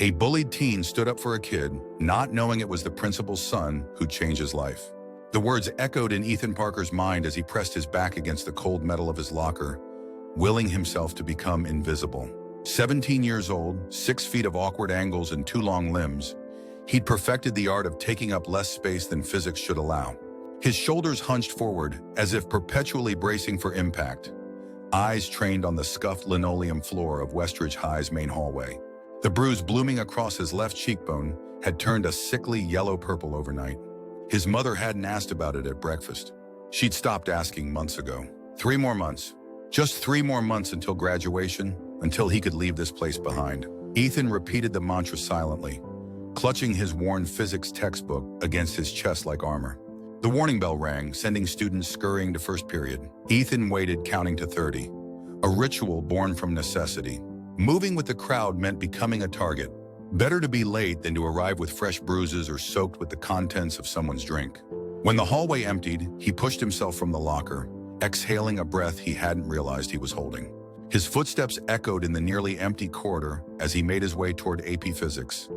A bullied teen stood up for a kid, not knowing it was the principal's son who'd change his life. The words echoed in Ethan Parker's mind as he pressed his back against the cold metal of his locker, willing himself to become invisible. 17 years old, 6 feet of awkward angles and 2 long limbs, he'd perfected the art of taking up less space than physics should allow. His shoulders hunched forward, as if perpetually bracing for impact, eyes trained on the scuffed linoleum floor of Westridge High's main hallway. The bruise blooming across his left cheekbone had turned a sickly yellow-purple overnight. His mother hadn't asked about it at breakfast. She'd stopped asking months ago. 3 more months. Just 3 more months until graduation, until he could leave this place behind. Ethan repeated the mantra silently, clutching his worn physics textbook against his chest like armor. The warning bell rang, sending students scurrying to first period. Ethan waited, counting to 30. A ritual born from necessity. Moving with the crowd meant becoming a target. Better to be late than to arrive with fresh bruises or soaked with the contents of someone's drink. When the hallway emptied, he pushed himself from the locker, exhaling a breath he hadn't realized he was holding. His footsteps echoed in the nearly empty corridor as he made his way toward AP Physics,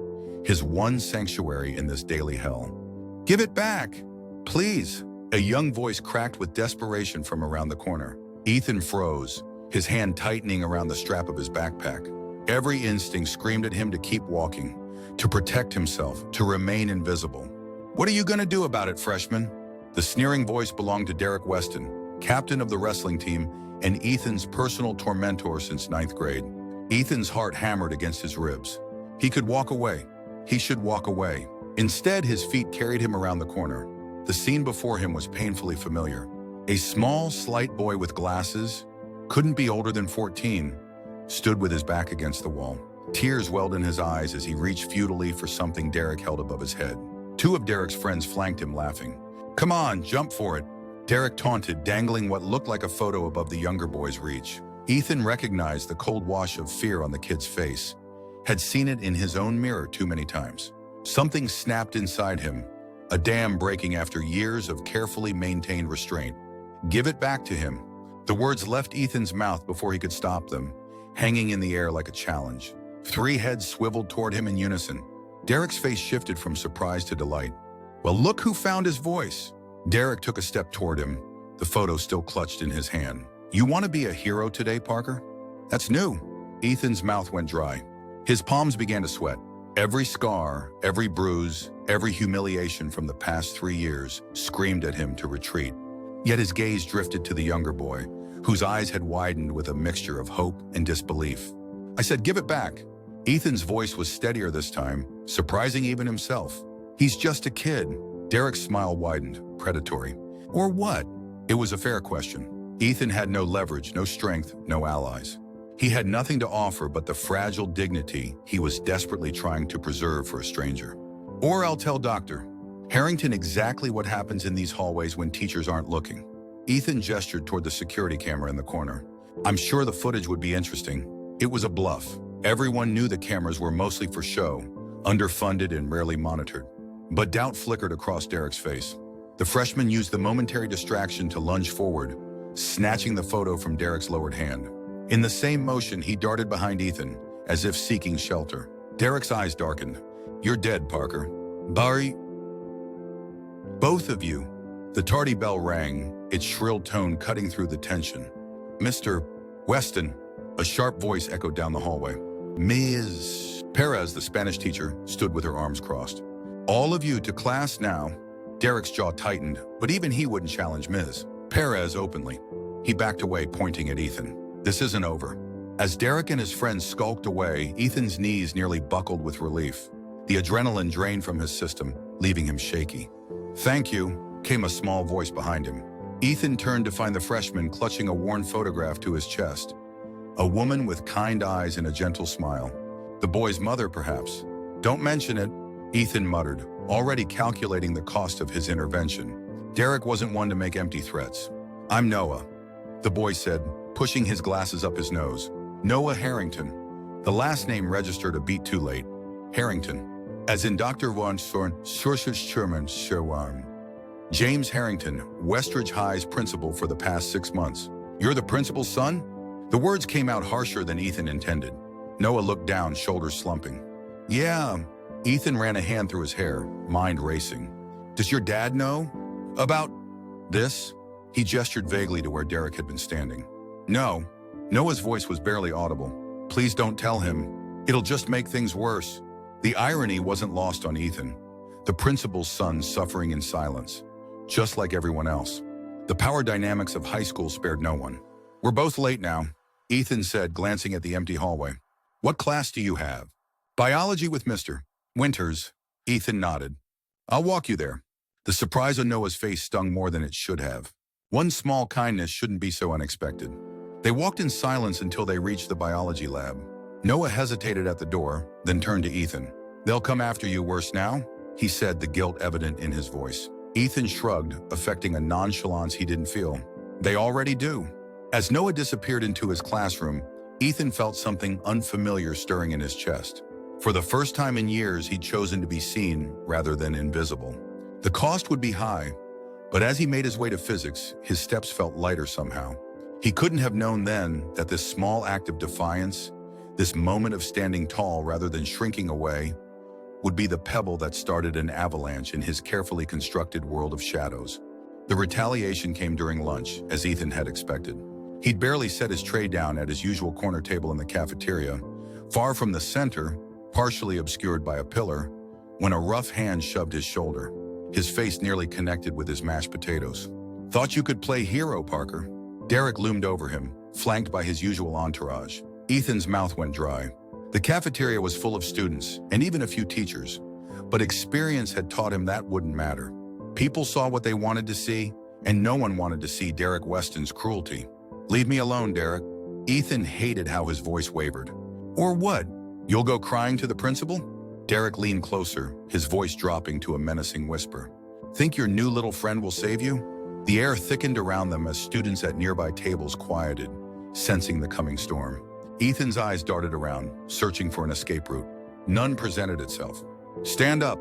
his one sanctuary in this daily hell. "Give it back, please," a young voice cracked with desperation from around the corner. Ethan froze, his hand tightening around the strap of his backpack. Every instinct screamed at him to keep walking, to protect himself, to remain invisible. "What are you gonna do about it, freshman?" The sneering voice belonged to Derek Weston, captain of the wrestling team and Ethan's personal tormentor since 9th grade. Ethan's heart hammered against his ribs. He could walk away. He should walk away. Instead, his feet carried him around the corner. The scene before him was painfully familiar. A small, slight boy with glasses, couldn't be older than 14, stood with his back against the wall. Tears welled in his eyes as he reached futilely for something Derek held above his head. 2 of Derek's friends flanked him, laughing. "Come on, jump for it," Derek taunted, dangling what looked like a photo above the younger boy's reach. Ethan recognized the cold wash of fear on the kid's face, had seen it in his own mirror too many times. Something snapped inside him, a dam breaking after years of carefully maintained restraint. "Give it back to him." The words left Ethan's mouth before he could stop them, hanging in the air like a challenge. 3 heads swiveled toward him in unison. Derek's face shifted from surprise to delight. "Well, look who found his voice." Derek took a step toward him, the photo still clutched in his hand. "You want to be a hero today, Parker? That's new." Ethan's mouth went dry. His palms began to sweat. Every scar, every bruise, every humiliation from the past 3 years screamed at him to retreat. Yet his gaze drifted to the younger boy, whose eyes had widened with a mixture of hope and disbelief. "I said, give it back." Ethan's voice was steadier this time, surprising even himself. "He's just a kid." Derek's smile widened, predatory. "Or what?" It was a fair question. Ethan had no leverage, no strength, no allies. He had nothing to offer but the fragile dignity he was desperately trying to preserve for a stranger. "Or I'll tell Dr. Harrington exactly what happens in these hallways when teachers aren't looking." Ethan gestured toward the security camera in the corner. "I'm sure the footage would be interesting." It was a bluff. Everyone knew the cameras were mostly for show, underfunded and rarely monitored. But doubt flickered across Derek's face. The freshman used the momentary distraction to lunge forward, snatching the photo from Derek's lowered hand. In the same motion, he darted behind Ethan, as if seeking shelter. Derek's eyes darkened. "You're dead, Parker." "Barry." "Both of you." The tardy bell rang, its shrill tone cutting through the tension. "Mr. Weston," a sharp voice echoed down the hallway. "Ms. Perez," the Spanish teacher, stood with her arms crossed. "All of you to class now." Derek's jaw tightened, but even he wouldn't challenge Ms. Perez openly. He backed away, pointing at Ethan. "This isn't over." As Derek and his friends skulked away, Ethan's knees nearly buckled with relief. The adrenaline drained from his system, leaving him shaky. "Thank you," came a small voice behind him. Ethan turned to find the freshman clutching a worn photograph to his chest. A woman with kind eyes and a gentle smile. The boy's mother, perhaps. "Don't mention it," Ethan muttered, already calculating the cost of his intervention. Derek wasn't one to make empty threats. "I'm Noah," the boy said, pushing his glasses up his nose. "Noah Harrington." The last name registered a beat too late. Harrington. As in Dr. Von Sorn, Sources Sherman Sherwan. James Harrington, Westridge High's principal for the past 6 months. "You're the principal's son?" The words came out harsher than Ethan intended. Noah looked down, shoulders slumping. Yeah. Ethan ran a hand through his hair, mind racing. Does your dad know about this? He gestured vaguely to where Derek had been standing. No. Noah's voice was barely audible. Please don't tell him. It'll just make things worse. The irony wasn't lost on Ethan. The principal's son suffering in silence, just like everyone else. The power dynamics of high school spared no one. We're both late now, Ethan said, glancing at the empty hallway. What class do you have? Biology with Mr. Winters. Ethan nodded. I'll walk you there. The surprise on Noah's face stung more than it should have. One small kindness shouldn't be so unexpected. They walked in silence until they reached the biology lab. Noah hesitated at the door, then turned to Ethan. They'll come after you worse now, he said, the guilt evident in his voice. Ethan shrugged, affecting a nonchalance he didn't feel. They already do. As Noah disappeared into his classroom, Ethan felt something unfamiliar stirring in his chest. For the first time in years, he'd chosen to be seen rather than invisible. The cost would be high, but as he made his way to physics, his steps felt lighter somehow. He couldn't have known then that this small act of defiance, this moment of standing tall rather than shrinking away, would be the pebble that started an avalanche in his carefully constructed world of shadows. The retaliation came during lunch, as Ethan had expected. He'd barely set his tray down at his usual corner table in the cafeteria, far from the center, partially obscured by a pillar, when a rough hand shoved his shoulder. His face nearly connected with his mashed potatoes. Thought you could play hero, Parker? Derek loomed over him, flanked by his usual entourage. Ethan's mouth went dry. The cafeteria was full of students, and even a few teachers, but experience had taught him that wouldn't matter. People saw what they wanted to see, and no one wanted to see Derek Weston's cruelty. Leave me alone, Derek. Ethan hated how his voice wavered. Or what? You'll go crying to the principal? Derek leaned closer, his voice dropping to a menacing whisper. Think your new little friend will save you? The air thickened around them as students at nearby tables quieted, sensing the coming storm. Ethan's eyes darted around, searching for an escape route. None presented itself. Stand up,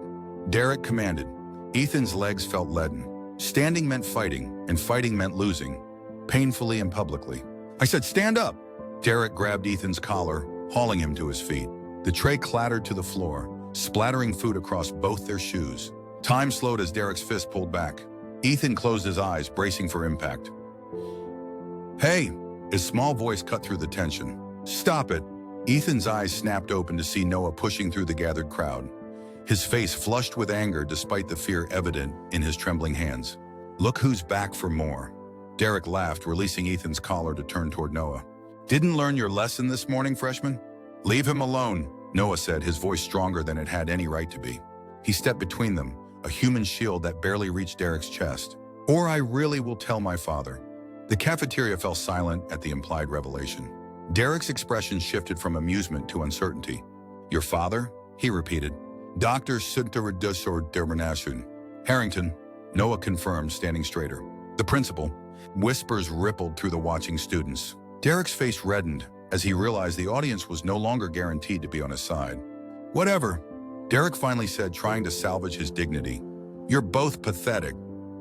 Derek commanded. Ethan's legs felt leaden. Standing meant fighting, and fighting meant losing, painfully and publicly. I said stand up! Derek grabbed Ethan's collar, hauling him to his feet. The tray clattered to the floor, splattering food across both their shoes. Time slowed as Derek's fist pulled back. Ethan closed his eyes, bracing for impact. Hey! His small voice cut through the tension. Stop it! Ethan's eyes snapped open to see Noah pushing through the gathered crowd. His face flushed with anger despite the fear evident in his trembling hands. Look who's back for more. Derek laughed, releasing Ethan's collar to turn toward Noah. Didn't learn your lesson this morning, freshman? Leave him alone, Noah said, his voice stronger than it had any right to be. He stepped between them, a human shield that barely reached Derek's chest. Or I really will tell my father. The cafeteria fell silent at the implied revelation. Derek's expression shifted from amusement to uncertainty. Your father? He repeated. Dr. Sinteradusor Harrington, Noah confirmed, standing straighter. The principal. Whispers rippled through the watching students. Derek's face reddened as he realized the audience was no longer guaranteed to be on his side. Whatever, Derek finally said, trying to salvage his dignity. You're both pathetic.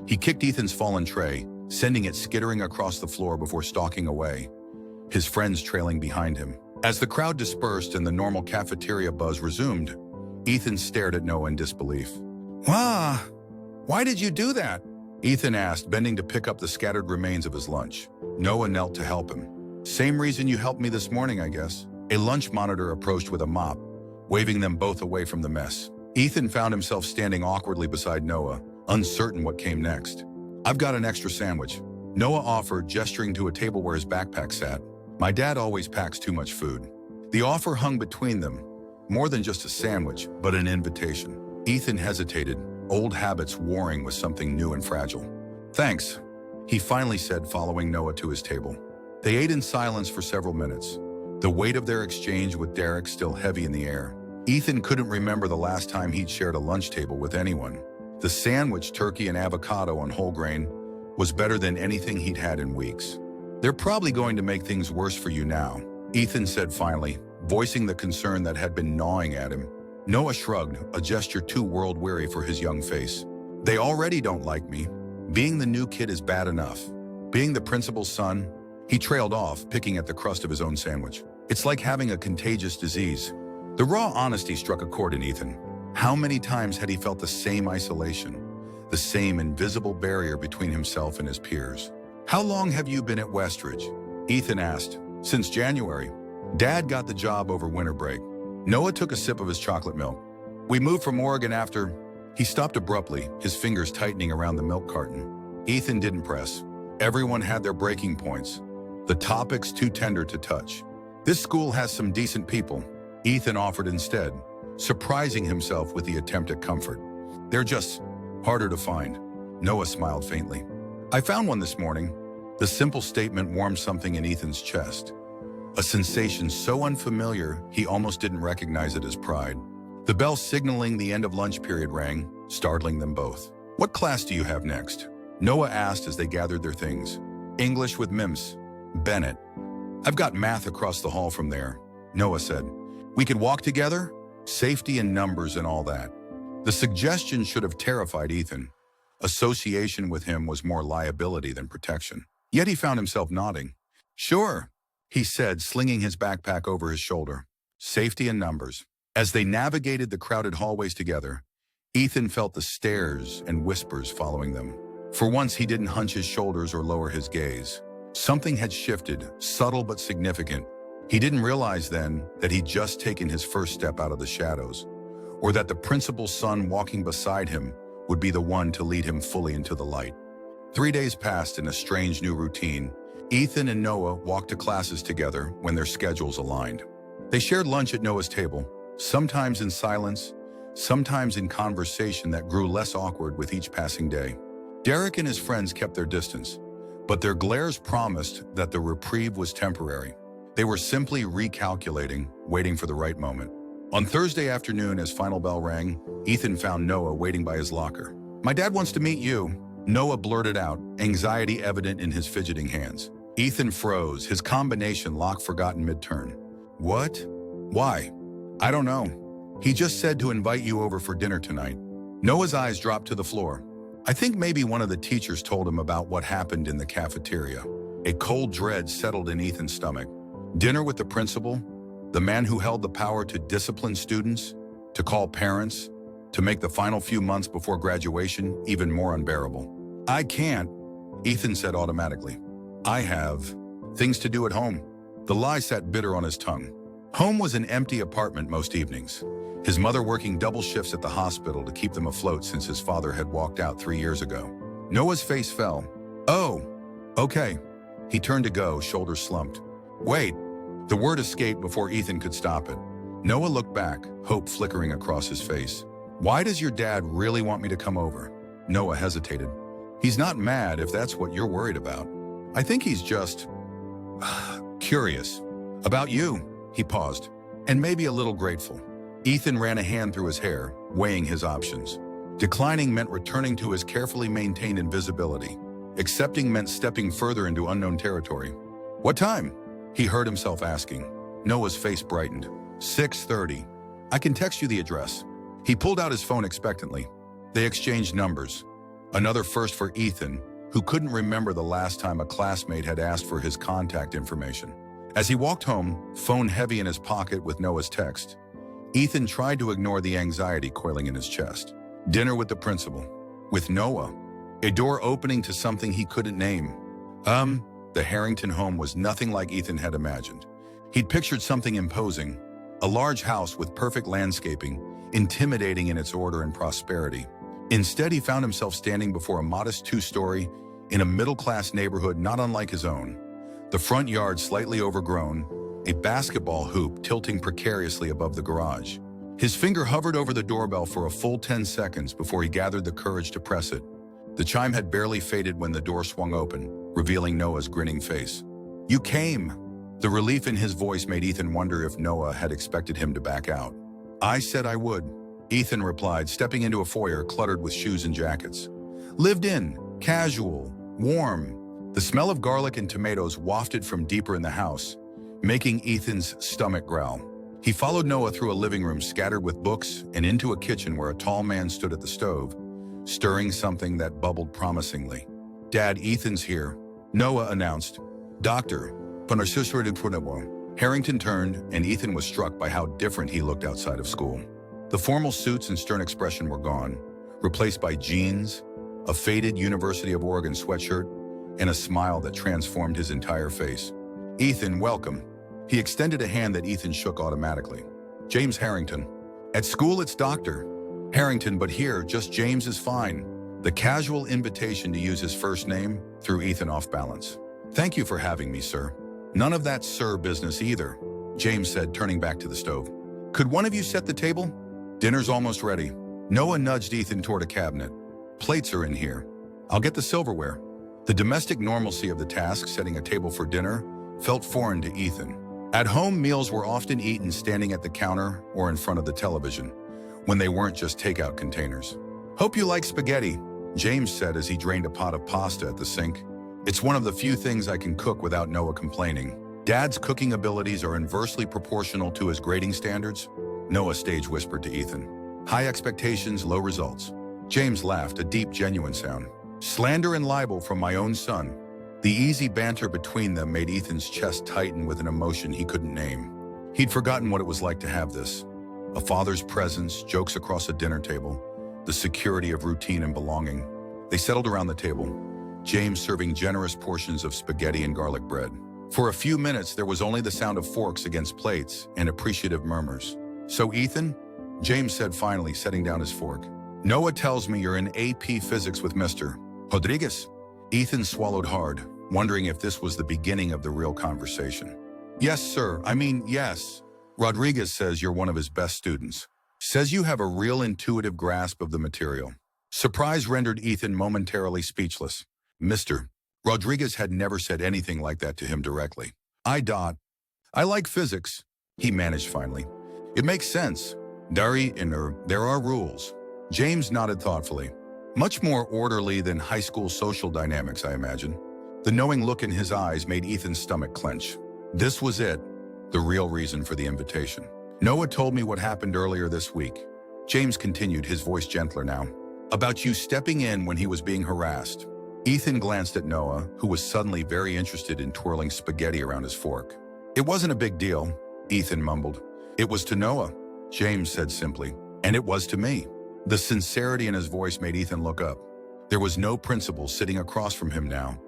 He kicked Ethan's fallen tray, sending it skittering across the floor before stalking away, his friends trailing behind him. As the crowd dispersed and the normal cafeteria buzz resumed, Ethan stared at Noah in disbelief. Why did you do that? Ethan asked, bending to pick up the scattered remains of his lunch. Noah knelt to help him. Same reason you helped me this morning, I guess. A lunch monitor approached with a mop, waving them both away from the mess. Ethan found himself standing awkwardly beside Noah, uncertain what came next. I've got an extra sandwich, Noah offered, gesturing to a table where his backpack sat. My dad always packs too much food. The offer hung between them, more than just a sandwich, but an invitation. Ethan hesitated, old habits warring with something new and fragile. Thanks, he finally said, following Noah to his table. They ate in silence for several minutes, the weight of their exchange with Derek still heavy in the air. Ethan couldn't remember the last time he'd shared a lunch table with anyone. The sandwich, turkey and avocado on whole grain, was better than anything he'd had in weeks. They're probably going to make things worse for you now, Ethan said finally, voicing the concern that had been gnawing at him. Noah shrugged, a gesture too world-weary for his young face. They already don't like me. Being the new kid is bad enough. Being the principal's son, he trailed off, picking at the crust of his own sandwich. It's like having a contagious disease. The raw honesty struck a chord in Ethan. How many times had he felt the same isolation, the same invisible barrier between himself and his peers? "How long have you been at Westridge?" Ethan asked. "Since January. Dad got the job over winter break." Noah took a sip of his chocolate milk. "We moved from Oregon after—" He stopped abruptly, his fingers tightening around the milk carton. Ethan didn't press. Everyone had their breaking points. The topics too tender to touch. "This school has some decent people," Ethan offered instead, surprising himself with the attempt at comfort. "They're just harder to find." Noah smiled faintly. "I found one this morning." The simple statement warmed something in Ethan's chest. A sensation so unfamiliar, he almost didn't recognize it as pride. The bell signaling the end of lunch period rang, startling them both. "What class do you have next?" Noah asked as they gathered their things. "English with Mims Bennett." "I've got math across the hall from there," Noah said. "We could walk together? Safety and numbers and all that." The suggestion should have terrified Ethan. Association with him was more liability than protection. Yet he found himself nodding. "Sure," he said, slinging his backpack over his shoulder. Safety and numbers. As they navigated the crowded hallways together, Ethan felt the stares and whispers following them. For once, he didn't hunch his shoulders or lower his gaze. Something had shifted, subtle but significant. He didn't realize then that he'd just taken his first step out of the shadows, or that the principal's son walking beside him would be the one to lead him fully into the light. 3 days passed in a strange new routine. Ethan and Noah walked to classes together when their schedules aligned. They shared lunch at Noah's table, sometimes in silence, sometimes in conversation that grew less awkward with each passing day. Derek and his friends kept their distance, but their glares promised that the reprieve was temporary. They were simply recalculating, waiting for the right moment. On Thursday afternoon, as final bell rang, Ethan found Noah waiting by his locker. "My dad wants to meet you," Noah blurted out, anxiety evident in his fidgeting hands. Ethan froze, his combination lock forgotten mid-turn. "What? Why?" "I don't know. He just said to invite you over for dinner tonight." Noah's eyes dropped to the floor. "I think maybe one of the teachers told him about what happened in the cafeteria." A cold dread settled in Ethan's stomach. Dinner with the principal, the man who held the power to discipline students, to call parents, to make the final few months before graduation even more unbearable. "I can't," Ethan said automatically. "I have things to do at home." The lie sat bitter on his tongue. Home was an empty apartment most evenings, his mother working double shifts at the hospital to keep them afloat since his father had walked out 3 years ago. Noah's face fell. "Oh, okay." He turned to go, shoulders slumped. "Wait." The word escaped before Ethan could stop it. Noah looked back, hope flickering across his face. "Why does your dad really want me to come over?" Noah hesitated. "He's not mad if that's what you're worried about. I think he's just curious. About you." He paused. "And maybe a little grateful." Ethan ran a hand through his hair, weighing his options. Declining meant returning to his carefully maintained invisibility. Accepting meant stepping further into unknown territory. "What time?" he heard himself asking. Noah's face brightened. 6:30. "I can text you the address." He pulled out his phone expectantly. They exchanged numbers. Another first for Ethan, who couldn't remember the last time a classmate had asked for his contact information. As he walked home, phone heavy in his pocket with Noah's text, Ethan tried to ignore the anxiety coiling in his chest. Dinner with the principal. With Noah. A door opening to something he couldn't name. The Harrington home was nothing like Ethan had imagined. He'd pictured something imposing, a large house with perfect landscaping, intimidating in its order and prosperity. Instead, he found himself standing before a modest 2-story in a middle-class neighborhood not unlike his own. The front yard slightly overgrown, a basketball hoop tilting precariously above the garage. His finger hovered over the doorbell for a full 10 seconds before he gathered the courage to press it. The chime had barely faded when the door swung open, revealing Noah's grinning face. "You came." The relief in his voice made Ethan wonder if Noah had expected him to back out. "I said I would," Ethan replied, stepping into a foyer cluttered with shoes and jackets. Lived in, casual, warm. The smell of garlic and tomatoes wafted from deeper in the house, making Ethan's stomach growl. He followed Noah through a living room scattered with books and into a kitchen where a tall man stood at the stove, stirring something that bubbled promisingly. "Dad, Ethan's here," Noah announced. "Doctor, Harrington turned, and Ethan was struck by how different he looked outside of school. The formal suits and stern expression were gone, replaced by jeans, a faded University of Oregon sweatshirt, and a smile that transformed his entire face. "Ethan, welcome." He extended a hand that Ethan shook automatically. "James Harrington." "At school, it's Dr. Harrington, but here, just James is fine." The casual invitation to use his first name threw Ethan off balance. "Thank you for having me, sir." "None of that sir business either," James said, turning back to the stove. "Could one of you set the table? Dinner's almost ready." Noah nudged Ethan toward a cabinet. "Plates are in here. I'll get the silverware." The domestic normalcy of the task, setting a table for dinner, felt foreign to Ethan. At home, meals were often eaten standing at the counter or in front of the television, when they weren't just takeout containers. "Hope you like spaghetti," James said as he drained a pot of pasta at the sink. "It's one of the few things I can cook without Noah complaining." "Dad's cooking abilities are inversely proportional to his grading standards," Noah stage whispered to Ethan. "High expectations, low results." James laughed, a deep, genuine sound. "Slander and libel from my own son." The easy banter between them made Ethan's chest tighten with an emotion he couldn't name. He'd forgotten what it was like to have this. A father's presence, jokes across a dinner table, the security of routine and belonging. They settled around the table, James serving generous portions of spaghetti and garlic bread. For a few minutes, there was only the sound of forks against plates and appreciative murmurs. "So, Ethan," James said finally, setting down his fork, "Noah tells me you're in AP Physics with Mr. Rodriguez." Ethan swallowed hard, wondering if this was the beginning of the real conversation. "Yes, sir. Yes. Rodriguez says you're one of his best students. Says you have a real intuitive grasp of the material." Surprise rendered Ethan momentarily speechless. Mr. Rodriguez had never said anything like that to him directly. I like physics," he managed finally. "It makes sense. There are rules." James nodded thoughtfully. "Much more orderly than high school social dynamics, I imagine." The knowing look in his eyes made Ethan's stomach clench. This was it, the real reason for the invitation. "Noah told me what happened earlier this week," James continued, his voice gentler now, "about you stepping in when he was being harassed." Ethan glanced at Noah, who was suddenly very interested in twirling spaghetti around his fork. "It wasn't a big deal," Ethan mumbled. "It was to Noah," James said simply, "and it was to me." The sincerity in his voice made Ethan look up. There was no principal sitting across from him now,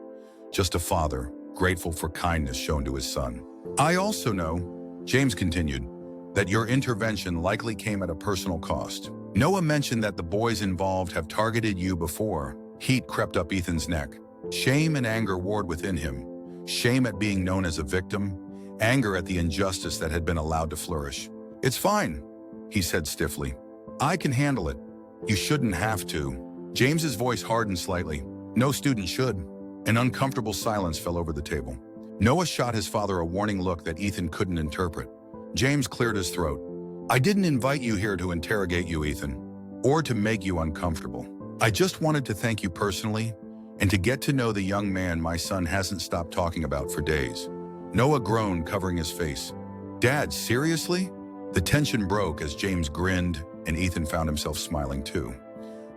just a father, grateful for kindness shown to his son. "I also know," James continued, "that your intervention likely came at a personal cost. Noah mentioned that the boys involved have targeted you before." Heat crept up Ethan's neck. Shame and anger warred within him. Shame at being known as a victim, anger at the injustice that had been allowed to flourish. "It's fine," he said stiffly. "I can handle it. You shouldn't have to." James's voice hardened slightly. "No student should." An uncomfortable silence fell over the table. Noah shot his father a warning look that Ethan couldn't interpret. James cleared his throat. "I didn't invite you here to interrogate you, Ethan, or to make you uncomfortable. I just wanted to thank you personally and to get to know the young man my son hasn't stopped talking about for days." Noah groaned, covering his face. "Dad, seriously?" The tension broke as James grinned, and Ethan found himself smiling too.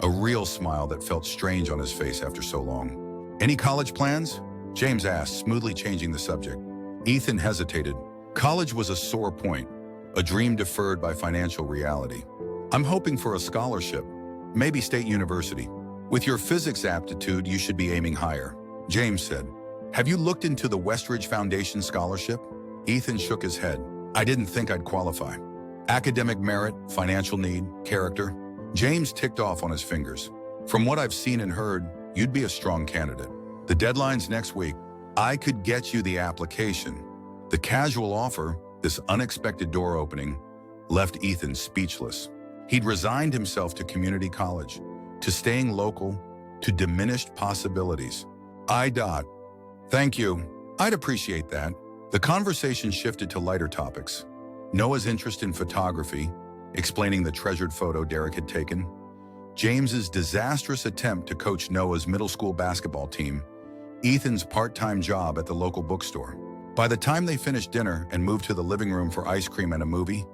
A real smile that felt strange on his face after so long. "Any college plans?" James asked, smoothly changing the subject. Ethan hesitated. College was a sore point, a dream deferred by financial reality. "I'm hoping for a scholarship, maybe state university. With your physics aptitude, you should be aiming higher," James said. "Have you looked into the Westridge Foundation scholarship?" Ethan shook his head. "I didn't think I'd qualify. Academic merit, financial need, character." James ticked off on his fingers. "From what I've seen and heard, you'd be a strong candidate. The deadline's next week. I could get you the application." The casual offer, this unexpected door opening, left Ethan speechless. He'd resigned himself to community college, to staying local, to diminished possibilities. Thank you. I'd appreciate that." The conversation shifted to lighter topics. Noah's interest in photography, explaining the treasured photo Derek had taken. James's disastrous attempt to coach Noah's middle school basketball team. Ethan's part-time job at the local bookstore. By the time they finished dinner and moved to the living room for ice cream and a movie,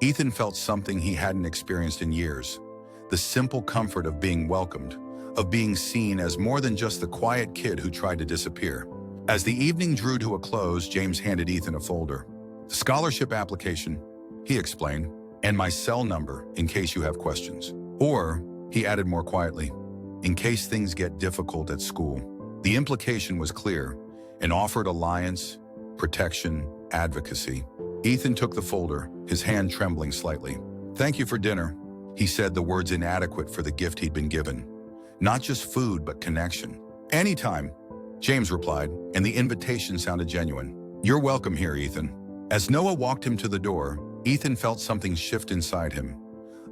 Ethan felt something he hadn't experienced in years. The simple comfort of being welcomed, of being seen as more than just the quiet kid who tried to disappear. As the evening drew to a close, James handed Ethan a folder. The scholarship application, he explained, and my cell number in case you have questions. Or, he added more quietly, in case things get difficult at school. The implication was clear and offered alliance, protection, advocacy. Ethan took the folder, his hand trembling slightly. Thank you for dinner, he said, the words inadequate for the gift he'd been given. Not just food, but connection. Anytime, James replied, and the invitation sounded genuine. You're welcome here, Ethan. As Noah walked him to the door, Ethan felt something shift inside him,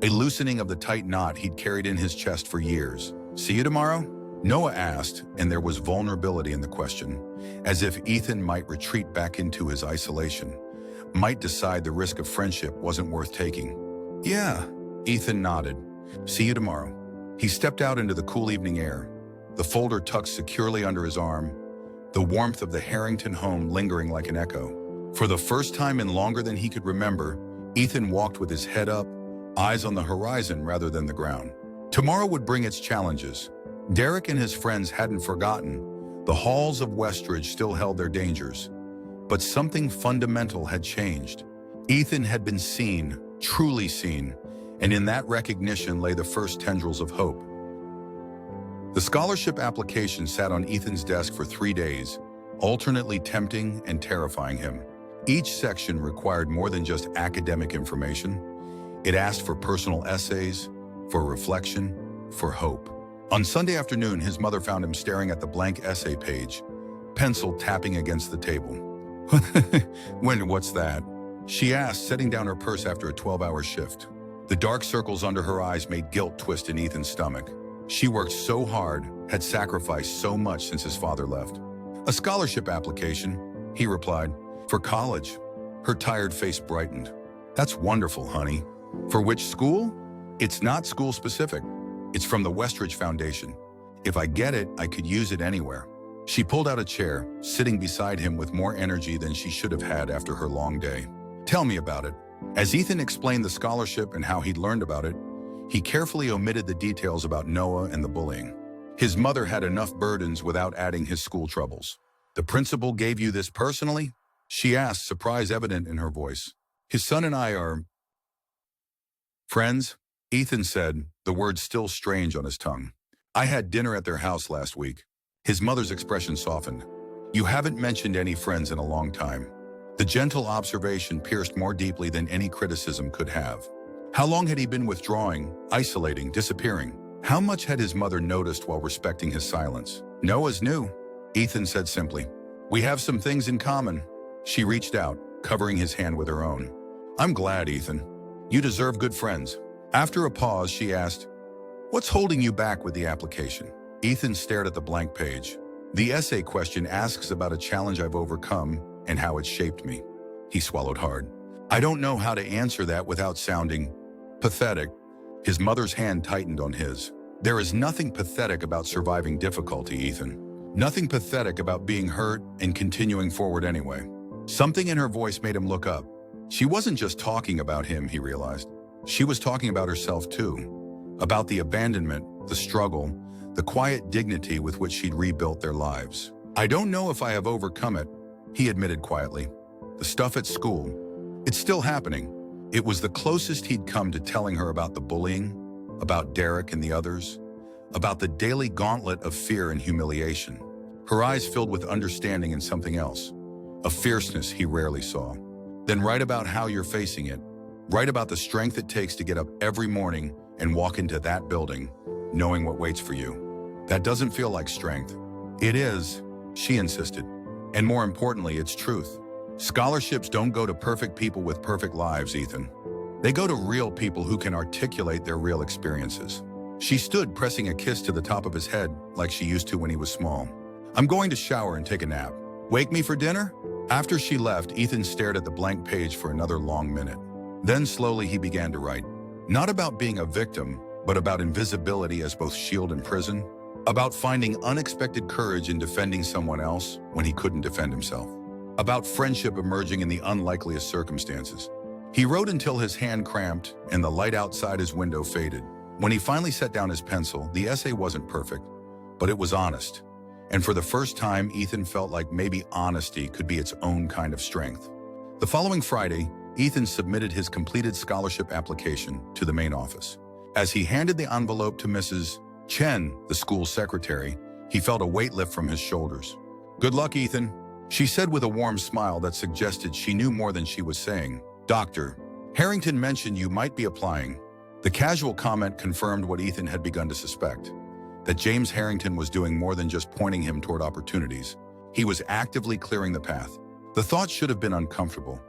a loosening of the tight knot he'd carried in his chest for years. See you tomorrow? Noah asked, and there was vulnerability in the question, as if Ethan might retreat back into his isolation, might decide the risk of friendship wasn't worth taking. Yeah, Ethan nodded. See you tomorrow. He stepped out into the cool evening air, the folder tucked securely under his arm, the warmth of the Harrington home lingering like an echo. For the first time in longer than he could remember, Ethan walked with his head up, eyes on the horizon rather than the ground. Tomorrow would bring its challenges. Derek and his friends hadn't forgotten. The halls of Westridge still held their dangers. But something fundamental had changed. Ethan had been seen, truly seen, and in that recognition lay the first tendrils of hope. The scholarship application sat on Ethan's desk for 3 days, alternately tempting and terrifying him. Each section required more than just academic information. It asked for personal essays, for reflection, for hope. On Sunday afternoon, his mother found him staring at the blank essay page, pencil tapping against the table. What's that? She asked, setting down her purse after a 12-hour shift. The dark circles under her eyes made guilt twist in Ethan's stomach. She worked so hard, had sacrificed so much since his father left. A scholarship application, he replied. For college. Her tired face brightened. That's wonderful, honey. For which school? It's not school-specific. It's from the Westridge Foundation. If I get it, I could use it anywhere. She pulled out a chair, sitting beside him with more energy than she should have had after her long day. Tell me about it. As Ethan explained the scholarship and how he'd learned about it, he carefully omitted the details about Noah and the bullying. His mother had enough burdens without adding his school troubles. The principal gave you this personally? She asked, surprise evident in her voice. His son and I are friends, Ethan said, the words still strange on his tongue. I had dinner at their house last week. His mother's expression softened. You haven't mentioned any friends in a long time. The gentle observation pierced more deeply than any criticism could have. How long had he been withdrawing, isolating, disappearing? How much had his mother noticed while respecting his silence? Noah's new, Ethan said simply. We have some things in common. She reached out, covering his hand with her own. I'm glad, Ethan. You deserve good friends. After a pause, she asked, what's holding you back with the application? Ethan stared at the blank page. The essay question asks about a challenge I've overcome and how it shaped me. He swallowed hard. I don't know how to answer that without sounding pathetic. His mother's hand tightened on his. There is nothing pathetic about surviving difficulty, Ethan. Nothing pathetic about being hurt and continuing forward anyway. Something in her voice made him look up. She wasn't just talking about him, he realized. She was talking about herself too. About the abandonment, the struggle, the quiet dignity with which she'd rebuilt their lives. I don't know if I have overcome it, he admitted quietly. The stuff at school, it's still happening. It was the closest he'd come to telling her about the bullying, about Derek and the others, about the daily gauntlet of fear and humiliation. Her eyes filled with understanding and something else, a fierceness he rarely saw. Then write about how you're facing it. Write about the strength it takes to get up every morning and walk into that building, knowing what waits for you. That doesn't feel like strength. It is, she insisted. And more importantly, it's truth. Scholarships don't go to perfect people with perfect lives, Ethan. They go to real people who can articulate their real experiences. She stood, pressing a kiss to the top of his head like she used to when he was small. I'm going to shower and take a nap. Wake me for dinner? After she left, Ethan stared at the blank page for another long minute. Then slowly he began to write. Not about being a victim, but about invisibility as both shield and prison. About finding unexpected courage in defending someone else when he couldn't defend himself. About friendship emerging in the unlikeliest circumstances. He wrote until his hand cramped and the light outside his window faded. When he finally set down his pencil, the essay wasn't perfect, but it was honest. And for the first time, Ethan felt like maybe honesty could be its own kind of strength. The following Friday, Ethan submitted his completed scholarship application to the main office. As he handed the envelope to Mrs. Chen, the school secretary, he felt a weight lift from his shoulders. "Good luck, Ethan," she said with a warm smile that suggested she knew more than she was saying. "Dr. Harrington mentioned you might be applying." The casual comment confirmed what Ethan had begun to suspect, that James Harrington was doing more than just pointing him toward opportunities. He was actively clearing the path. The thought should have been uncomfortable,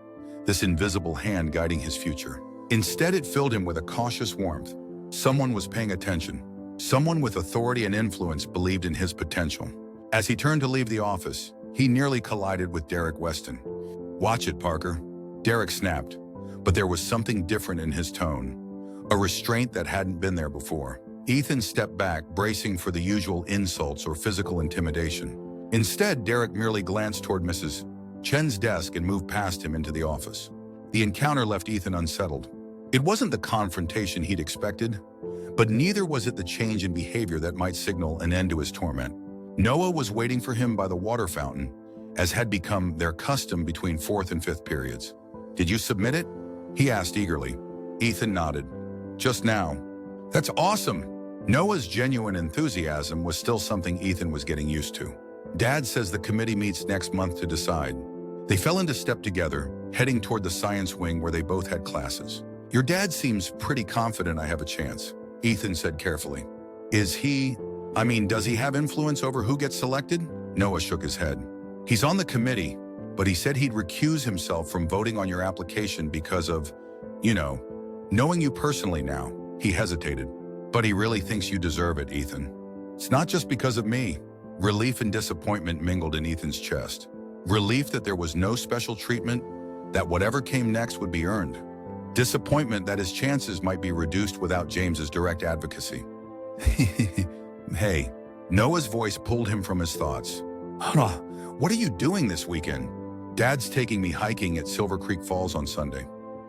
this invisible hand guiding his future. Instead, it filled him with a cautious warmth. Someone was paying attention. Someone with authority and influence believed in his potential. As he turned to leave the office, he nearly collided with Derek Weston. "Watch it, Parker," Derek snapped, but there was something different in his tone, a restraint that hadn't been there before. Ethan stepped back, bracing for the usual insults or physical intimidation. Instead, Derek merely glanced toward Mrs. Chen's desk and moved past him into the office. The encounter left Ethan unsettled. It wasn't the confrontation he'd expected, but neither was it the change in behavior that might signal an end to his torment. Noah was waiting for him by the water fountain, as had become their custom between 4th and 5th periods. "Did you submit it?" he asked eagerly. Ethan nodded. "Just now." "That's awesome." Noah's genuine enthusiasm was still something Ethan was getting used to. "Dad says the committee meets next month to decide." They fell into step together, heading toward the science wing where they both had classes. "Your dad seems pretty confident I have a chance," Ethan said carefully. Does he have influence over who gets selected?" Noah shook his head. "He's on the committee, but he said he'd recuse himself from voting on your application because of, knowing you personally now." He hesitated. "But he really thinks you deserve it, Ethan." "It's not just because of me." Relief and disappointment mingled in Ethan's chest. Relief that there was no special treatment, that whatever came next would be earned. Disappointment that his chances might be reduced without James's direct advocacy. "Hey," Noah's voice pulled him from his thoughts. "What are you doing this weekend?" "Dad's taking me hiking at Silver Creek Falls on Sunday.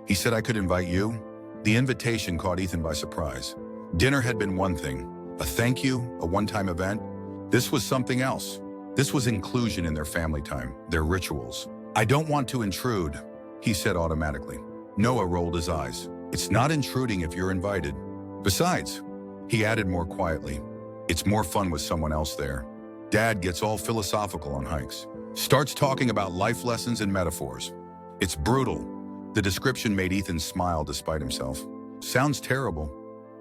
He said I could invite you." The invitation caught Ethan by surprise. Dinner had been one thing, a thank you, a one-time event. This was something else. This was inclusion in their family time, their rituals. "I don't want to intrude," he said automatically. Noah rolled his eyes. "It's not intruding if you're invited. Besides," he added more quietly, "it's more fun with someone else there." Dad gets all philosophical on hikes. Starts talking about life lessons and metaphors. "It's brutal." The description made Ethan smile despite himself. "Sounds terrible."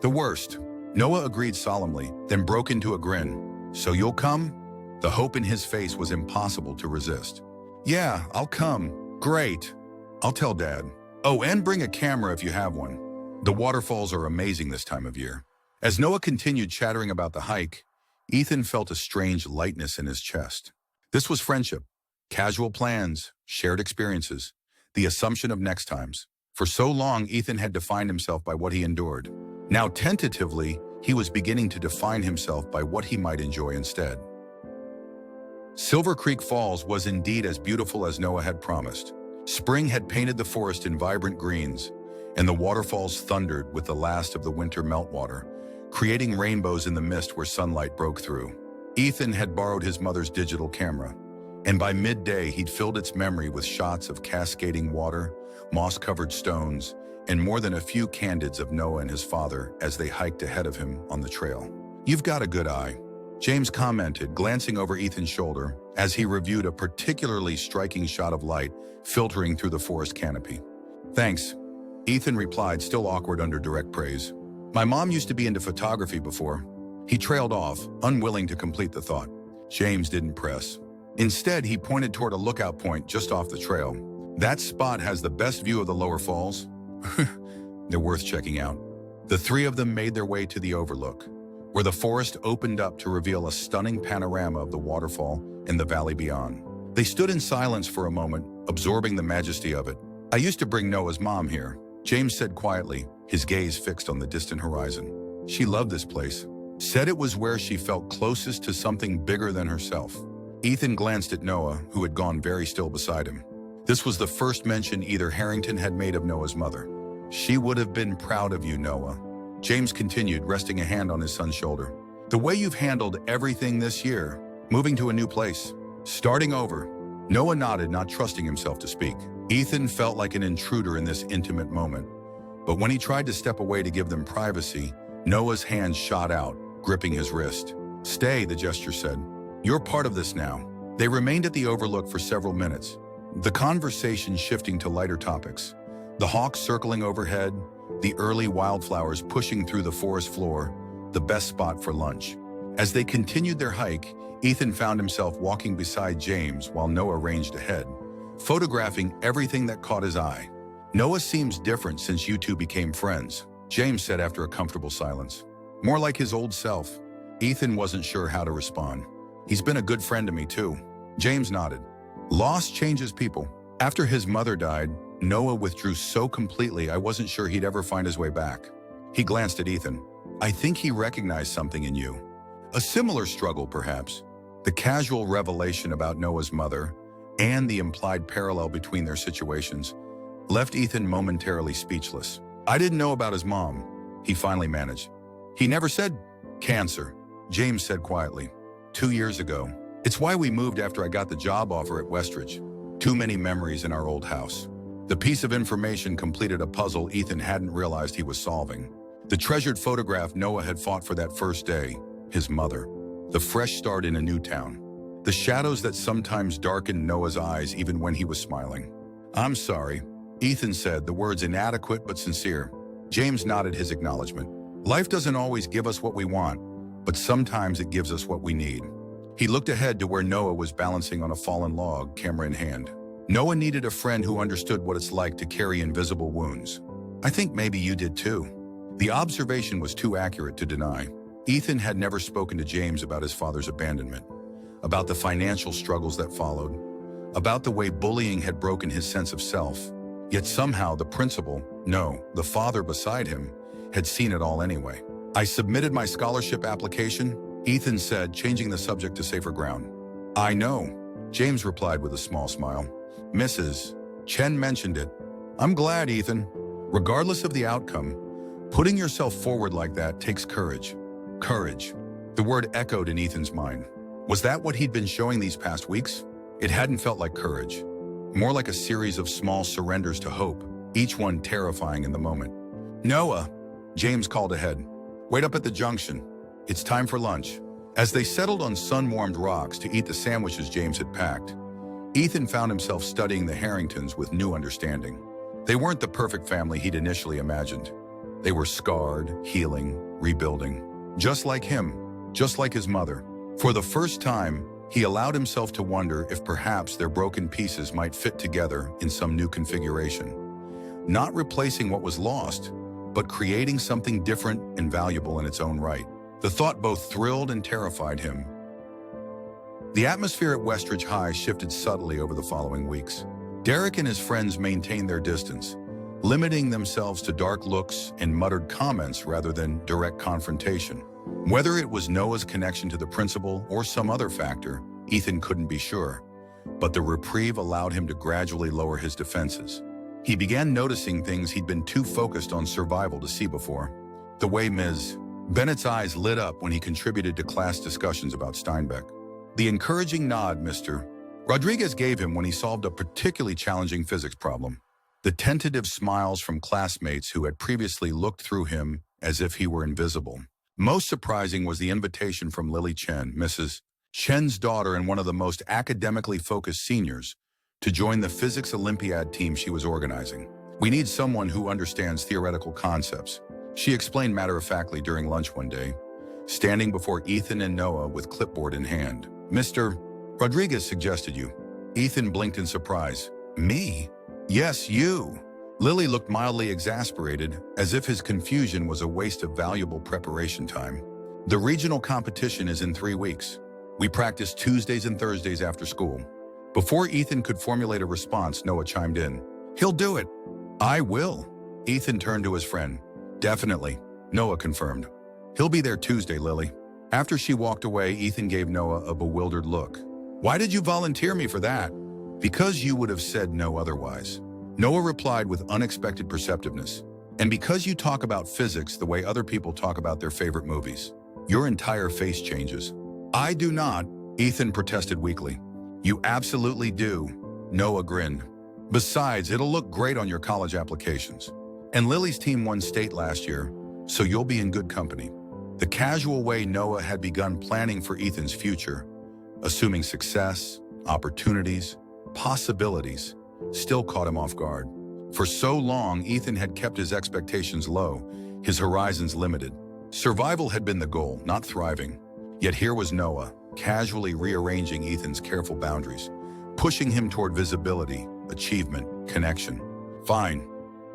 "The worst." Noah agreed solemnly, then broke into a grin. "So you'll come?" The hope in his face was impossible to resist. "Yeah, I'll come." "Great. I'll tell Dad. Oh, and bring a camera if you have one." The waterfalls are amazing this time of year. As Noah continued chattering about the hike, Ethan felt a strange lightness in his chest. This was friendship. Casual plans, shared experiences, the assumption of next times. For so long, Ethan had defined himself by what he endured. Now, tentatively, he was beginning to define himself by what he might enjoy instead. Silver Creek Falls was indeed as beautiful as Noah had promised. Spring had painted the forest in vibrant greens, and the waterfalls thundered with the last of the winter meltwater, creating rainbows in the mist where sunlight broke through. Ethan had borrowed his mother's digital camera, and by midday he'd filled its memory with shots of cascading water, moss-covered stones, and more than a few candids of Noah and his father as they hiked ahead of him on the trail. "You've got a good eye," James commented, glancing over Ethan's shoulder as he reviewed a particularly striking shot of light filtering through the forest canopy. "Thanks," Ethan replied, still awkward under direct praise. "My mom used to be into photography before." He trailed off, unwilling to complete the thought. James didn't press. Instead, he pointed toward a lookout point just off the trail. "That spot has the best view of the lower falls." "They're worth checking out." The three of them made their way to the overlook, where the forest opened up to reveal a stunning panorama of the waterfall and the valley beyond. They stood in silence for a moment, absorbing the majesty of it. "I used to bring Noah's mom here," James said quietly, his gaze fixed on the distant horizon. "She loved this place. Said it was where she felt closest to something bigger than herself." Ethan glanced at Noah, who had gone very still beside him. This was the first mention either Harrington had made of Noah's mother. "She would have been proud of you, Noah," James continued, resting a hand on his son's shoulder. "The way you've handled everything this year, moving to a new place, starting over." Noah nodded, not trusting himself to speak. Ethan felt like an intruder in this intimate moment. But when he tried to step away to give them privacy, Noah's hand shot out, gripping his wrist. "Stay," the gesture said. "You're part of this now." They remained at the overlook for several minutes, the conversation shifting to lighter topics. The hawks circling overhead, the early wildflowers pushing through the forest floor, the best spot for lunch. As they continued their hike, Ethan found himself walking beside James while Noah ranged ahead, photographing everything that caught his eye. "Noah seems different since you two became friends," James said after a comfortable silence. "More like his old self." Ethan wasn't sure how to respond. "He's been a good friend to me too." James nodded. Loss changes people. After his mother died, Noah withdrew so completely I wasn't sure he'd ever find his way back. He glanced at Ethan. "I think he recognized something in you. A similar struggle, perhaps." The casual revelation about Noah's mother and the implied parallel between their situations left Ethan momentarily speechless. "I didn't know about his mom," he finally managed. "He never said cancer," James said quietly. "2 years ago. It's why we moved after I got the job offer at Westridge. Too many memories in our old house." The piece of information completed a puzzle Ethan hadn't realized he was solving. The treasured photograph Noah had fought for that first day, his mother. The fresh start in a new town. The shadows that sometimes darkened Noah's eyes even when he was smiling. "I'm sorry," Ethan said, the words inadequate but sincere. James nodded his acknowledgement. "Life doesn't always give us what we want, but sometimes it gives us what we need." He looked ahead to where Noah was balancing on a fallen log, camera in hand. Noah needed a friend who understood what it's like to carry invisible wounds. "I think maybe you did too." The observation was too accurate to deny. Ethan had never spoken to James about his father's abandonment, about the financial struggles that followed, about the way bullying had broken his sense of self. Yet somehow the principal, no, the father beside him, had seen it all anyway. "I submitted my scholarship application," Ethan said, changing the subject to safer ground. "I know," James replied with a small smile. "Mrs. Chen mentioned it." "I'm glad, Ethan. Regardless of the outcome, putting yourself forward like that takes courage." Courage. The word echoed in Ethan's mind. Was that what he'd been showing these past weeks? It hadn't felt like courage. More like a series of small surrenders to hope, each one terrifying in the moment. "Noah," James called ahead. "Wait up at the junction. It's time for lunch." As they settled on sun-warmed rocks to eat the sandwiches James had packed, Ethan found himself studying the Harringtons with new understanding. They weren't the perfect family he'd initially imagined. They were scarred, healing, rebuilding. Just like him, just like his mother. For the first time, he allowed himself to wonder if perhaps their broken pieces might fit together in some new configuration. Not replacing what was lost, but creating something different and valuable in its own right. The thought both thrilled and terrified him. The atmosphere at Westridge High shifted subtly over the following weeks. Derek and his friends maintained their distance, limiting themselves to dark looks and muttered comments rather than direct confrontation. Whether it was Noah's connection to the principal or some other factor, Ethan couldn't be sure. But the reprieve allowed him to gradually lower his defenses. He began noticing things he'd been too focused on survival to see before. The way Ms. Bennett's eyes lit up when he contributed to class discussions about Steinbeck. The encouraging nod Mr. Rodriguez gave him when he solved a particularly challenging physics problem. The tentative smiles from classmates who had previously looked through him as if he were invisible. Most surprising was the invitation from Lily Chen, Mrs. Chen's daughter and one of the most academically focused seniors, to join the physics Olympiad team she was organizing. "We need someone who understands theoretical concepts," she explained matter-of-factly during lunch one day, standing before Ethan and Noah with clipboard in hand. "Mr. Rodriguez suggested you." Ethan blinked in surprise. "Me?" "Yes, you." Lily looked mildly exasperated, as if his confusion was a waste of valuable preparation time. "The regional competition is in 3 weeks. We practice Tuesdays and Thursdays after school." Before Ethan could formulate a response, Noah chimed in. "He'll do it." "I will." Ethan turned to his friend. "Definitely," Noah confirmed. "He'll be there Tuesday, Lily." After she walked away, Ethan gave Noah a bewildered look. "Why did you volunteer me for that?" "Because you would have said no otherwise." Noah replied with unexpected perceptiveness. "And because you talk about physics the way other people talk about their favorite movies. Your entire face changes." "I do not," Ethan protested weakly. You absolutely do, Noah grinned. Besides, it'll look great on your college applications. And Lily's team won state last year, so you'll be in good company. The casual way Noah had begun planning for Ethan's future, assuming success, opportunities, possibilities, still caught him off guard. For so long, Ethan had kept his expectations low, his horizons limited. Survival had been the goal, not thriving. Yet here was Noah, casually rearranging Ethan's careful boundaries, pushing him toward visibility, achievement, connection. Fine.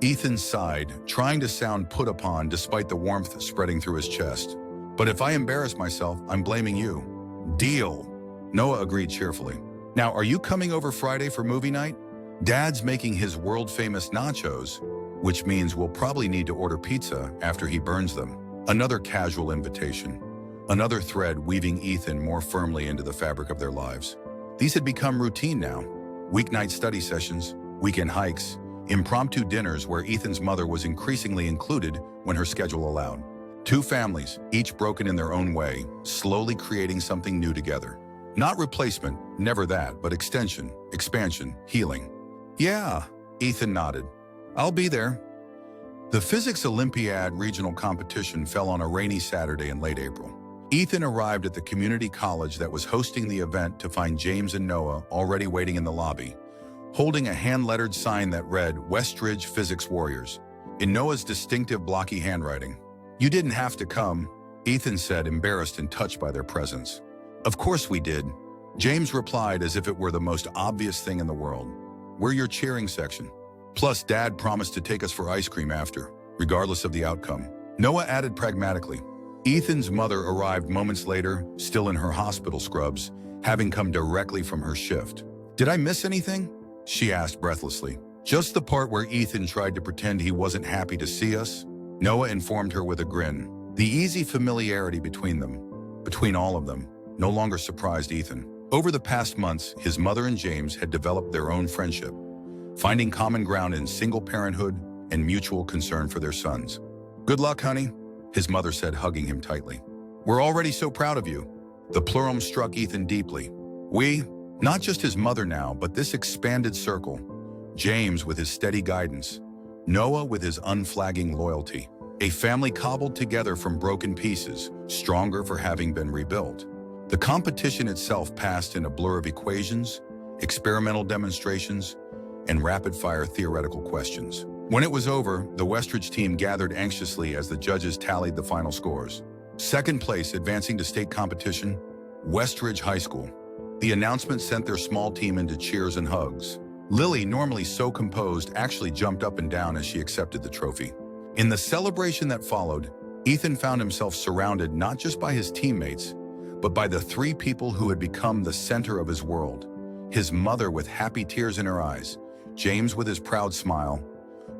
Ethan sighed, trying to sound put upon despite the warmth spreading through his chest. But if I embarrass myself, I'm blaming you. Deal. Noah agreed cheerfully. Now, are you coming over Friday for movie night? Dad's making his world-famous nachos, which means we'll probably need to order pizza after he burns them. Another casual invitation. Another thread weaving Ethan more firmly into the fabric of their lives. These had become routine now. Weeknight study sessions, weekend hikes, impromptu dinners where Ethan's mother was increasingly included when her schedule allowed. Two families, each broken in their own way, slowly creating something new together. Not replacement, never that, but extension, expansion, healing. Yeah, Ethan nodded. I'll be there. The Physics Olympiad regional competition fell on a rainy Saturday in late April. Ethan arrived at the community college that was hosting the event to find James and Noah already waiting in the lobby, holding a hand-lettered sign that read Westridge Physics Warriors, in Noah's distinctive blocky handwriting. You didn't have to come, Ethan said, embarrassed and touched by their presence. Of course we did, James replied as if it were the most obvious thing in the world. We're your cheering section. Plus, Dad promised to take us for ice cream after, regardless of the outcome. Noah added pragmatically. Ethan's mother arrived moments later, still in her hospital scrubs, having come directly from her shift. Did I miss anything? She asked breathlessly. Just the part where Ethan tried to pretend he wasn't happy to see us, Noah informed her with a grin. The easy familiarity between them, between all of them, no longer surprised Ethan. Over the past months, his mother and James had developed their own friendship, finding common ground in single parenthood and mutual concern for their sons. Good luck, honey, his mother said, hugging him tightly. We're already so proud of you. The plural struck Ethan deeply. We, not just his mother now, but this expanded circle. James with his steady guidance, Noah with his unflagging loyalty. A family cobbled together from broken pieces, stronger for having been rebuilt. The competition itself passed in a blur of equations, experimental demonstrations, and rapid-fire theoretical questions. When it was over, the Westridge team gathered anxiously as the judges tallied the final scores. Second place advancing to state competition, Westridge High School. The announcement sent their small team into cheers and hugs. Lily, normally so composed, actually jumped up and down as she accepted the trophy. In the celebration that followed, Ethan found himself surrounded not just by his teammates, but by the three people who had become the center of his world. His mother with happy tears in her eyes, James with his proud smile,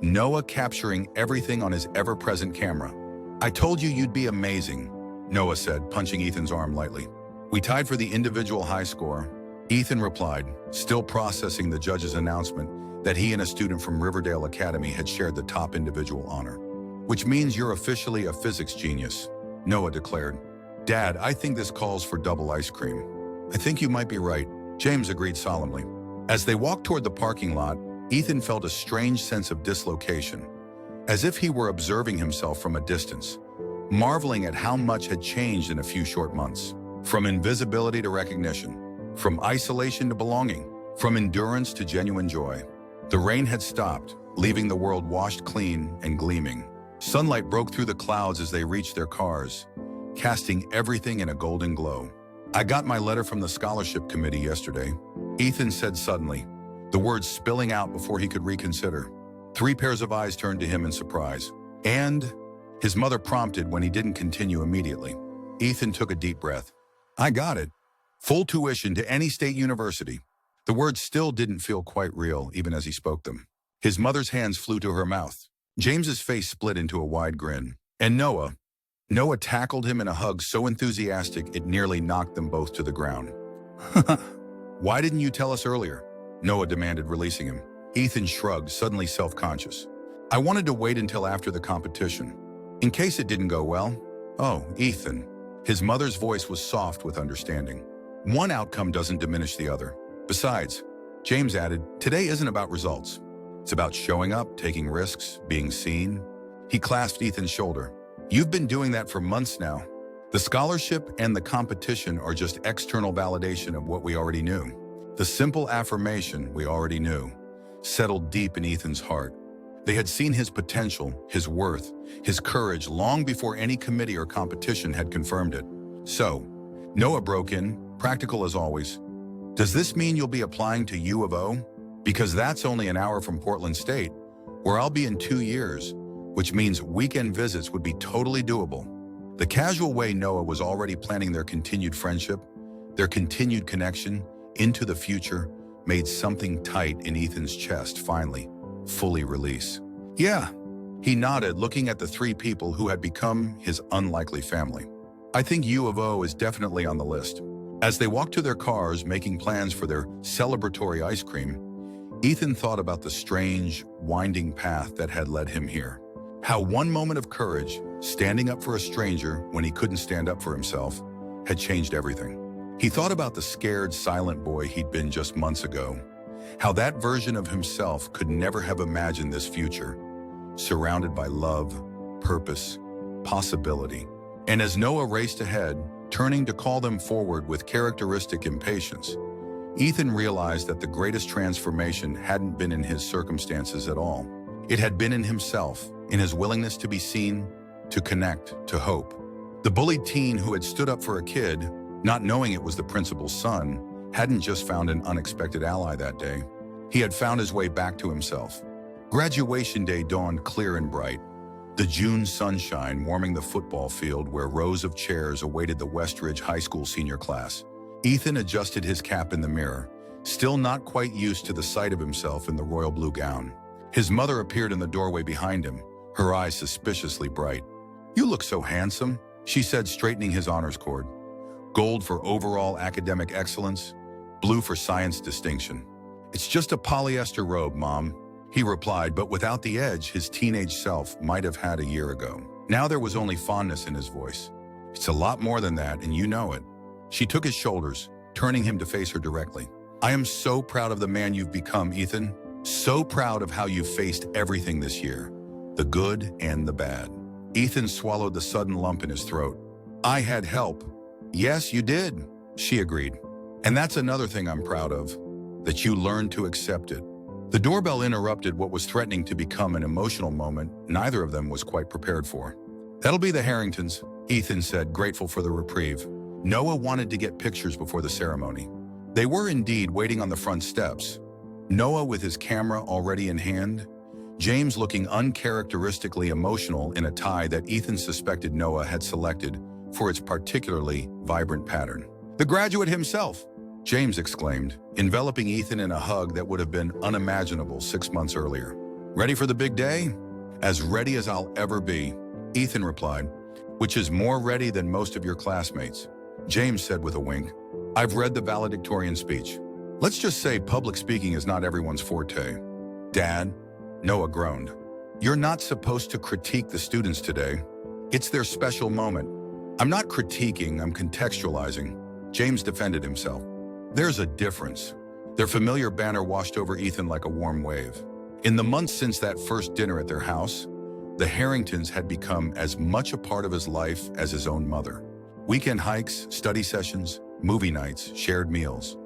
Noah capturing everything on his ever-present camera. I told you you'd be amazing, Noah said, punching Ethan's arm lightly. We tied for the individual high score. Ethan replied, still processing the judge's announcement that he and a student from Riverdale Academy had shared the top individual honor. Which means you're officially a physics genius, Noah declared. Dad, I think this calls for double ice cream. I think you might be right, James agreed solemnly. As they walked toward the parking lot, Ethan felt a strange sense of dislocation, as if he were observing himself from a distance, marveling at how much had changed in a few short months. From invisibility to recognition, from isolation to belonging, from endurance to genuine joy. The rain had stopped, leaving the world washed clean and gleaming. Sunlight broke through the clouds as they reached their cars, casting everything in a golden glow. I got my letter from the scholarship committee yesterday, Ethan said suddenly, the words spilling out before he could reconsider. Three pairs of eyes turned to him in surprise. And? His mother prompted when he didn't continue immediately. Ethan took a deep breath. I got it. Full tuition to any state university. The words still didn't feel quite real, even as he spoke them. His mother's hands flew to her mouth. James's face split into a wide grin. And Noah tackled him in a hug so enthusiastic it nearly knocked them both to the ground. Why didn't you tell us earlier? Noah demanded, releasing him. Ethan shrugged, suddenly self-conscious. I wanted to wait until after the competition, in case it didn't go well. Oh, Ethan. His mother's voice was soft with understanding. One outcome doesn't diminish the other. Besides, James added, today isn't about results. It's about showing up, taking risks, being seen. He clasped Ethan's shoulder. You've been doing that for months now. The scholarship and the competition are just external validation of what we already knew. The simple affirmation we already knew settled deep in Ethan's heart. They had seen his potential, his worth, his courage long before any committee or competition had confirmed it. So, Noah broke in, practical as always. Does this mean you'll be applying to U of O? Because that's only an hour from Portland State, where I'll be in 2 years, which means weekend visits would be totally doable. The casual way Noah was already planning their continued friendship, their continued connection into the future, made something tight in Ethan's chest finally, fully release. Yeah, he nodded, looking at the 3 people who had become his unlikely family. I think U of O is definitely on the list. As they walked to their cars, making plans for their celebratory ice cream, Ethan thought about the strange, winding path that had led him here. How one moment of courage, standing up for a stranger when he couldn't stand up for himself, had changed everything. He thought about the scared, silent boy he'd been just months ago. How that version of himself could never have imagined this future, surrounded by love, purpose, possibility. And as Noah raced ahead, turning to call them forward with characteristic impatience, Ethan realized that the greatest transformation hadn't been in his circumstances at all. It had been in himself, in his willingness to be seen, to connect, to hope. The bullied teen who had stood up for a kid, not knowing it was the principal's son, hadn't just found an unexpected ally that day. He had found his way back to himself. Graduation day dawned clear and bright, the June sunshine warming the football field where rows of chairs awaited the Westridge High School senior class. Ethan adjusted his cap in the mirror, still not quite used to the sight of himself in the royal blue gown. His mother appeared in the doorway behind him, her eyes suspiciously bright. You look so handsome, she said, straightening his honors cord. Gold for overall academic excellence, blue for science distinction. It's just a polyester robe, Mom, he replied, but without the edge his teenage self might have had a year ago. Now there was only fondness in his voice. It's a lot more than that, and you know it. She took his shoulders, turning him to face her directly. I am so proud of the man you've become, Ethan. So proud of how you've faced everything this year, the good and the bad. Ethan swallowed the sudden lump in his throat. I had help. Yes, you did, she agreed. And that's another thing I'm proud of, that you learned to accept it. The doorbell interrupted what was threatening to become an emotional moment neither of them was quite prepared for. That'll be the Harringtons, Ethan said, grateful for the reprieve. Noah wanted to get pictures before the ceremony. They were indeed waiting on the front steps. Noah with his camera already in hand, James looking uncharacteristically emotional in a tie that Ethan suspected Noah had selected for its particularly vibrant pattern. The graduate himself, James exclaimed, enveloping Ethan in a hug that would have been unimaginable 6 months earlier. Ready for the big day? As ready as I'll ever be, Ethan replied, which is more ready than most of your classmates. James said with a wink, I've read the valedictorian speech. Let's just say public speaking is not everyone's forte. Dad, Noah groaned. You're not supposed to critique the students today. It's their special moment. I'm not critiquing, I'm contextualizing. James defended himself. There's a difference. Their familiar banner washed over Ethan like a warm wave. In the months since that first dinner at their house, the Harringtons had become as much a part of his life as his own mother. Weekend hikes, study sessions, movie nights, shared meals.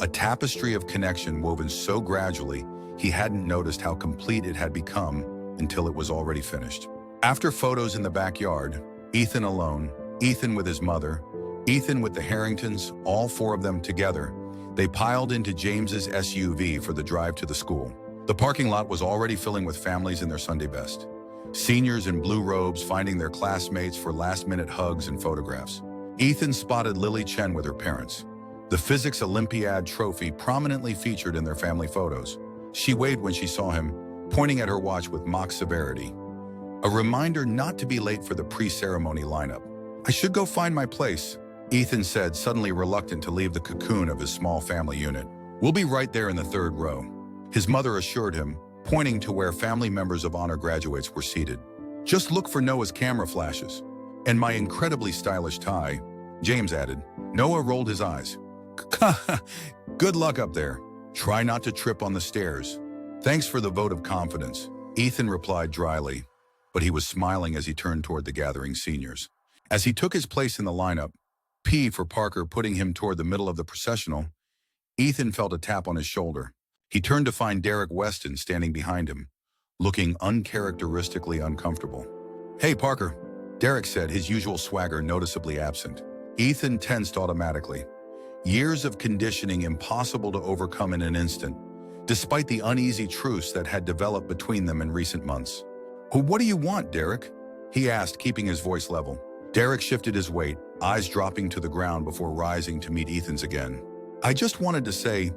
A tapestry of connection woven so gradually, he hadn't noticed how complete it had become until it was already finished. After photos in the backyard, Ethan alone, Ethan with his mother, Ethan with the Harringtons, all 4 of them together, they piled into James's SUV for the drive to the school. The parking lot was already filling with families in their Sunday best. Seniors in blue robes finding their classmates for last-minute hugs and photographs. Ethan spotted Lily Chen with her parents. The Physics Olympiad trophy prominently featured in their family photos. She waved when she saw him, pointing at her watch with mock severity. A reminder not to be late for the pre-ceremony lineup. I should go find my place, Ethan said, suddenly reluctant to leave the cocoon of his small family unit. We'll be right there in the 3rd row, his mother assured him, pointing to where family members of honor graduates were seated. Just look for Noah's camera flashes. And my incredibly stylish tie, James added. Noah rolled his eyes. Good luck up there. Try not to trip on the stairs. Thanks for the vote of confidence, Ethan replied dryly, but he was smiling as he turned toward the gathering seniors. As he took his place in the lineup, P for Parker putting him toward the middle of the processional, Ethan felt a tap on his shoulder. He turned to find Derek Weston standing behind him, looking uncharacteristically uncomfortable. "Hey, Parker," Derek said, his usual swagger noticeably absent. Ethan tensed automatically. Years of conditioning impossible to overcome in an instant, despite the uneasy truce that had developed between them in recent months. "What do you want, Derek?" he asked, keeping his voice level. Derek shifted his weight, eyes dropping to the ground before rising to meet Ethan's again. "I just wanted to say,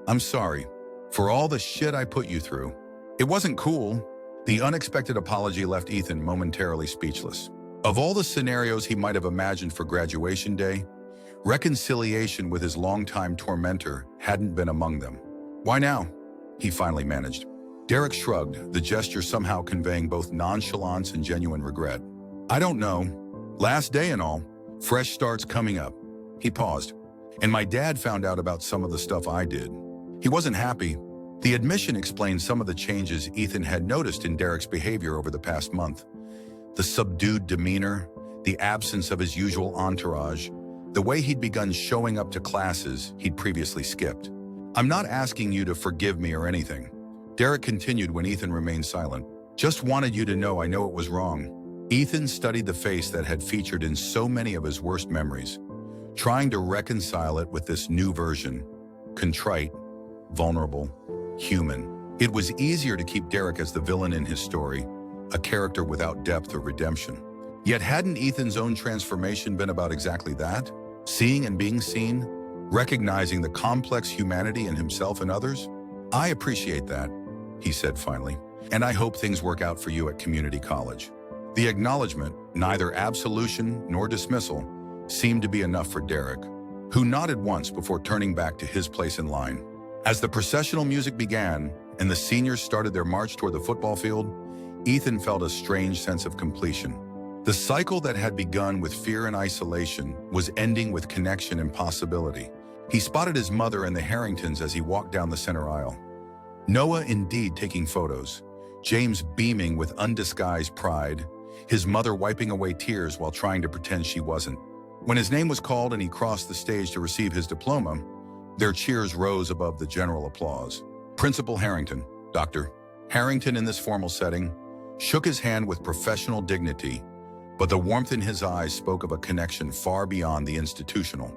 I'm sorry for all the shit I put you through. It wasn't cool." The unexpected apology left Ethan momentarily speechless. Of all the scenarios he might have imagined for graduation day, reconciliation with his longtime tormentor hadn't been among them. "Why now?" he finally managed. Derek shrugged, the gesture somehow conveying both nonchalance and genuine regret. "I don't know. Last day and all. Fresh starts coming up." He paused. "And my dad found out about some of the stuff I did. He wasn't happy." The admission explained some of the changes Ethan had noticed in Derek's behavior over the past month. The subdued demeanor, the absence of his usual entourage, the way he'd begun showing up to classes he'd previously skipped. "I'm not asking you to forgive me or anything," Derek continued when Ethan remained silent. "Just wanted you to know I know it was wrong." Ethan studied the face that had featured in so many of his worst memories, trying to reconcile it with this new version, contrite, vulnerable, human. It was easier to keep Derek as the villain in his story, a character without depth or redemption. Yet hadn't Ethan's own transformation been about exactly that? Seeing and being seen, recognizing the complex humanity in himself and others? "I appreciate that," he said finally, "and I hope things work out for you at community college." The acknowledgement, neither absolution nor dismissal, seemed to be enough for Derek, who nodded once before turning back to his place in line. As the processional music began and the seniors started their march toward the football field, Ethan felt a strange sense of completion. The cycle that had begun with fear and isolation was ending with connection and possibility. He spotted his mother and the Harringtons as he walked down the center aisle. Noah indeed taking photos, James beaming with undisguised pride, his mother wiping away tears while trying to pretend she wasn't. When his name was called and he crossed the stage to receive his diploma, their cheers rose above the general applause. Principal Harrington, Dr. Harrington in this formal setting, shook his hand with professional dignity, but the warmth in his eyes spoke of a connection far beyond the institutional.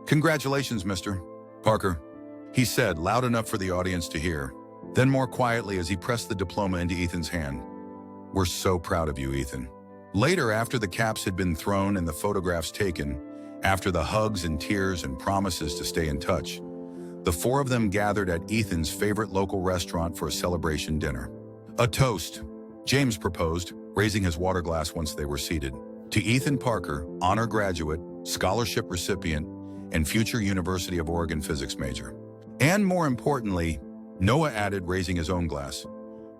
"Congratulations, Mr. Parker," he said, loud enough for the audience to hear. Then more quietly as he pressed the diploma into Ethan's hand. "We're so proud of you, Ethan." Later, after the caps had been thrown and the photographs taken, after the hugs and tears and promises to stay in touch, the four of them gathered at Ethan's favorite local restaurant for a celebration dinner. "A toast," James proposed, raising his water glass once they were seated. "To Ethan Parker, honor graduate, scholarship recipient, and future University of Oregon physics major." And more importantly, Noah added, raising his own glass,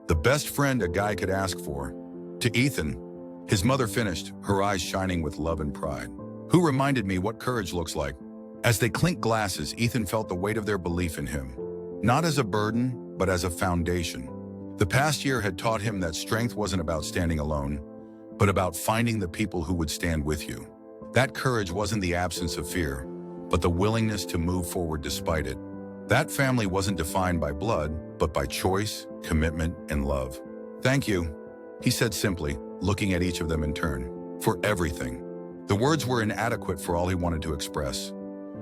"the best friend a guy could ask for." To Ethan, his mother finished, her eyes shining with love and pride. "Who reminded me what courage looks like." As they clinked glasses, Ethan felt the weight of their belief in him, not as a burden, but as a foundation. The past year had taught him that strength wasn't about standing alone, but about finding the people who would stand with you. That courage wasn't the absence of fear, but the willingness to move forward despite it. That family wasn't defined by blood, but by choice, commitment, and love. "Thank you," he said simply, looking at each of them in turn, "for everything." The words were inadequate for all he wanted to express,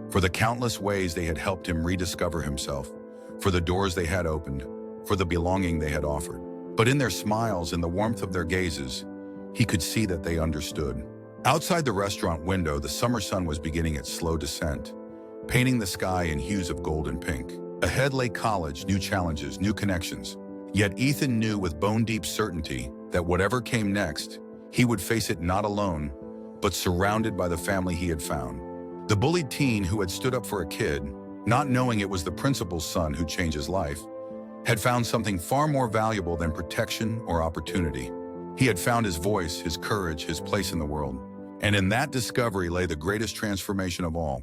for the countless ways they had helped him rediscover himself, for the doors they had opened, for the belonging they had offered. But in their smiles and the warmth of their gazes, he could see that they understood. Outside the restaurant window, the summer sun was beginning its slow descent, painting the sky in hues of gold and pink. Ahead lay college, new challenges, new connections. Yet Ethan knew with bone-deep certainty that whatever came next, he would face it not alone, but surrounded by the family he had found. The bullied teen who had stood up for a kid, not knowing it was the principal's son who changed his life, had found something far more valuable than protection or opportunity. He had found his voice, his courage, his place in the world. And in that discovery lay the greatest transformation of all.